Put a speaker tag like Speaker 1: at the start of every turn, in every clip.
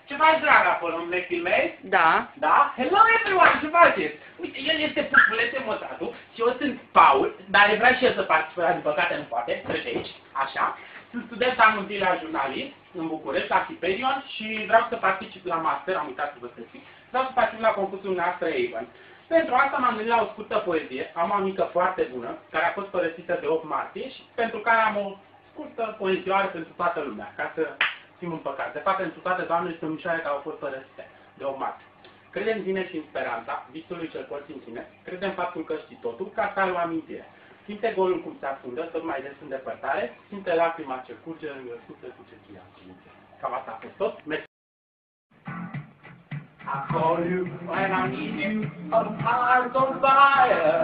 Speaker 1: Ce faci, drag, acolo? Ne filmezi?
Speaker 2: Da.
Speaker 1: Da? Hello, everyone! Ce faceți? Uite, el este Pufulete Moțatu și eu sunt Paul, dar vrea și el să participe, din păcate nu poate, trece aici, așa. Sunt student anul întâi la jurnalist, în București, la Hyperion și vreau să particip la master, am uitat să vă spun. Vreau să particip la concursul noastră Avon. Pentru asta m-am gândit la o scurtă poezie, am o amică foarte bună, care a fost părăsită de 8 martie și pentru care am o scurtă poezioară pentru toată lumea, ca să fim împăcați. De fapt, pentru toate doamnele și domnișoare care au fost părăsite de 8 martie. Crede în tine și în speranța visului cel porți în tine, crede în faptul că știi totul, ca să ai o amintire. Simte golul cum se afundă, tot mai des în depărtare, simte lacrima ce curge lângă sufletul ce ți-a simte. Cam asta a fost tot. Mersi. I call you when I need you, on hearts on fire.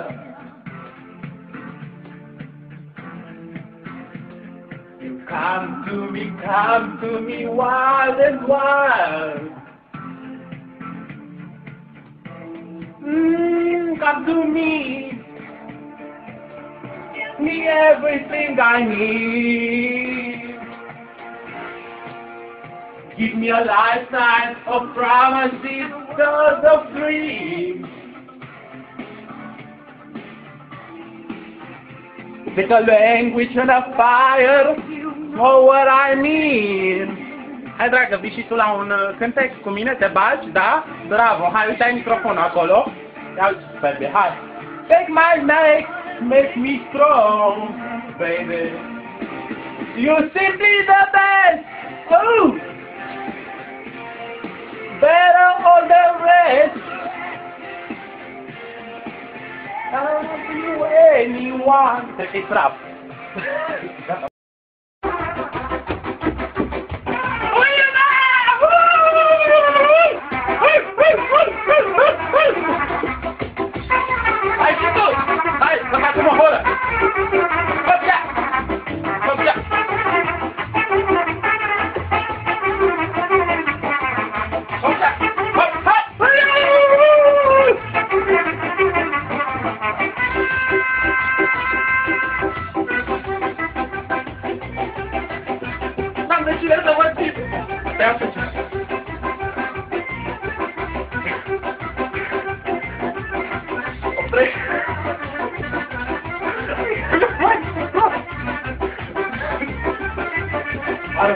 Speaker 1: You come to me wild and wild. Come to me everything I need. Give me a lifetime of promises, thoughts of dreams. With a language and a fire, know what I mean. Hai, dragă, vii și tu la un cântec cu mine, te bagi, da? Bravo, hai, uite, ai microfonul acolo. Ia uite, baby, hai. Take my neck, make me strong, baby. You simply the best. Ooh. Better all the rest. I don't want you anyone. Te-ai praf. Hai și tu! Hai, să facem o horă! Hop-ia! Hop-ia! Hop-ia! Hop! Hop! N-am de cine să vă țip! Te-am să țip! Are,